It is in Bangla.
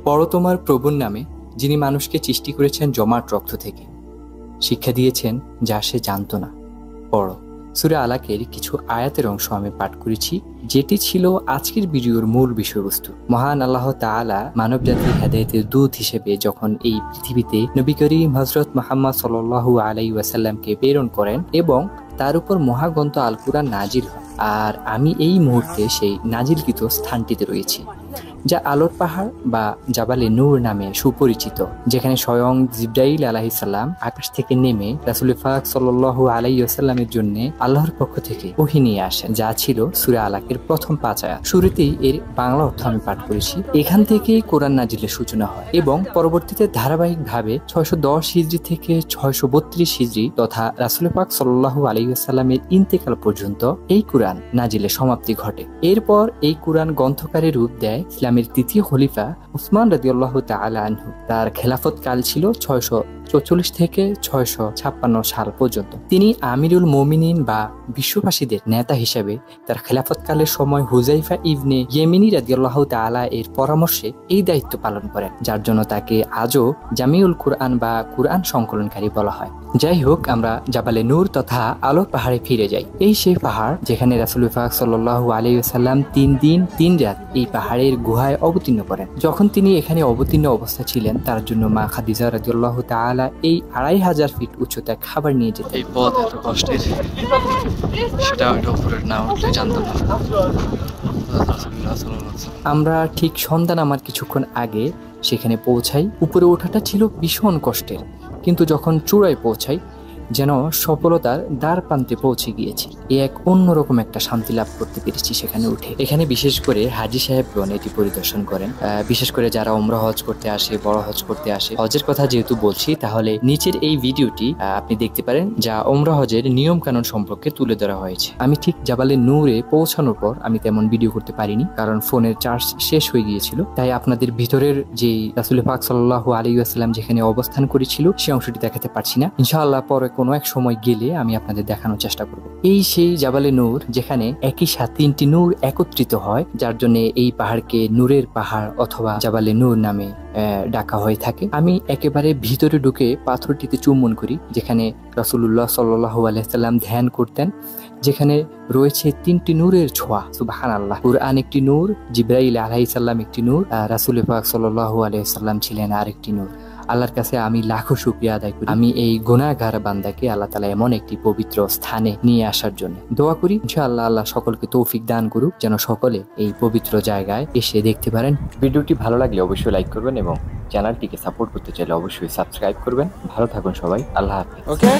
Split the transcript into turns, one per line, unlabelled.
পড়ো তোমার প্রভুর নামে, যিনি মানুষকে সৃষ্টি করেছেন জমাট রক্ত থেকে, শিক্ষা দিয়েছেন যা সে জানত না। পড়ো। সূরা আলাকের কিছু আয়াতের অংশ আমি পাঠ করেছি, যেটি ছিল আজকের ভিডিওর মূল বিষয়বস্তু। মহান আল্লাহ তাআলা মানবজাতির হেদায়েতের দূত হিসেবে যখন এই পৃথিবীতে নবী করিম হযরত মুহাম্মদ সাল্লাল্লাহু আলাইহি ওয়াসাল্লামকে প্রেরণ করেন এবং তার উপর মহাগ্রন্থ আল কুরআন নাজিল হয়, আর আমি এই মুহূর্তে সেই নাজিলকৃত স্থানটিতে রয়েছি, যা আলোর পাহাড় বা জাবালে নূর নামে সুপরিচিত, যেখানে স্বয়ং জিবরাইল আলাইহিস সালাম আকাশ থেকে নেমে রাসূল পাক সাল্লাল্লাহু আলাইহি ওয়াসাল্লামের জন্য আল্লাহর পক্ষ থেকে ওহী নিয়ে আসেন, যা ছিল সূরা আলাকের প্রথম 5 আয়াত। শুরুতেই এর বাংলা অর্থ আমি পাঠ করেছি। এখান থেকেই কোরআন নাজিলের সূচনা হয় এবং পরবর্তীতে ধারাবাহিকভাবে 610 হিজরি থেকে 632 হিজরি তথা রাসূল পাক সাল্লাল্লাহু আলাইহি ওয়াসাল্লামের ইন্তেকাল পর্যন্ত এই কোরআন নাজিলের সমাপ্তি ঘটে। এরপর এই কোরআন গ্রন্থকারে রূপ দেয় ইসলামের তৃতীয় খলিফা উসমান রাদিয়াল্লাহু তাআলা আনহু। তার খেলাফত কাল ছিল 644 থেকে 656 সাল পর্যন্ত। তিনি আমিরুল মুমিনিন বা বিশ্ববাসীদের নেতা হিসেবে তার খেলাফতকালের সময় হুযাইফা ইবনে ইয়েমিনি রাদিয়াল্লাহু তাআলা এর পরামর্শে এই দায়িত্ব পালন করেন, যার জন্য তাকে আজও জামিউল কুরআন বা কুরআন সংকলনকারী বলা হয়। যাই হোক, আমরা জাবালে নূর তথা আলোর পাহাড়ে ফিরে যাই। এই সেই পাহাড় যেখানে রাসূল পাক সাল্লাল্লাহু আলাইহি ওয়াসাল্লাম 3 দিন 3 রাত এই পাহাড়ের গুহায় অবতীর্ণ করেন। যখন তিনি এখানে অবতীর্ণ অবস্থা ছিলেন, তার জন্য মা খাদিজা রাদিয়াল্লাহু তাআলা এই 2500 ফিট উচ্চতায় খাবার নিয়ে যেতেন।
এই পথ এত কষ্টের, সেটা ওইটা উপরে না উঠলে জানতাম না।
আমরা ঠিক সন্ধ্যা নামার কিছুক্ষণ আগে সেখানে পৌঁছাই। উপরে ওঠাটা ছিল ভীষণ কষ্টের, কিন্তু যখন চূড়ায় পৌঁছাই যেন সফলতার দ্বার প্রান্তে পৌঁছে গিয়েছি। এক অন্যরকম একটা শান্তি লাভ করতে পেরেছি সেখানে উঠে। এখানে বিশেষ করে হাজী সাহেবগণ এটি পরিদর্শন করেন, বিশেষ করে যারা উমরা হজ করতে আসে, বড় হজ করতে আসে। হজের কথা যেহেতু বলছি, তাহলে নিচের এই ভিডিওটি আপনি দেখতে পারেন, যা উমরা হজের নিয়ম কানুন সম্পর্কে তুলে ধরা হয়েছে। আমি ঠিক জাবালে নূরে পৌঁছানোর পর আমি তেমন ভিডিও করতে পারিনি, কারণ ফোনের চার্জ শেষ হয়ে গিয়েছিল। তাই আপনাদের ভিতরের যে রাসূল পাক সাল্লাল্লাহু আলাইহি ওয়াসাল্লাম যেখানে অবস্থান করেছিল সেই অংশটি দেখাতে পারছি না। ইনশাআল্লাহ পরে কোনো এক সময় গেলে আমি আপনাদের দেখানোর চেষ্টা করব। এই সেই জাবালে নূর, যেখানে একই সাথে 3টি নূর একত্রিত হয়, যার জন্য এই পাহাড়কে নূরের পাহাড় অথবা জাবালে নূর নামে ডাকা হয়ে থাকে। আমি একেবারে ভিতরে ঢুকে পাথরটিতে চুম্বন করি, যেখানে রাসূলুল্লাহ সাল্লাল্লাহু আলাইহি ওয়াসাল্লাম ধ্যান করতেন, যেখানে রয়েছে 3টি নূরের ছোঁয়া। সুবহানাল্লাহ। কুরআন একটি নূর, জিবরাইল আলাইহিস সালাম একটি নূর, রাসূল পাক সাল্লাল্লাহু আলাইহি ওয়াসাল্লাম ছিলেন আরেকটি নূর। আল্লাহর কাছে আমি লাখো শুকরিয়া আদায় করি, আমি এই গুনাহগার বান্দাকে আল্লাহ তাআলা এমন একটি পবিত্র স্থানে নিয়ে আসার জন্য দোয়া করি। ইনশাআল্লাহ আল্লাহ সকলকে তৌফিক দান করুক, যেন সকলে এই পবিত্র জায়গায় এসে দেখতে পারেন। ভিডিওটি ভালো লাগলে অবশ্যই লাইক করবেন এবং চ্যানেলটিকে সাপোর্ট করতে চাইলে অবশ্যই সাবস্ক্রাইব করবেন। ভালো থাকুন সবাই, আল্লাহ হাফেজ।
ওকে।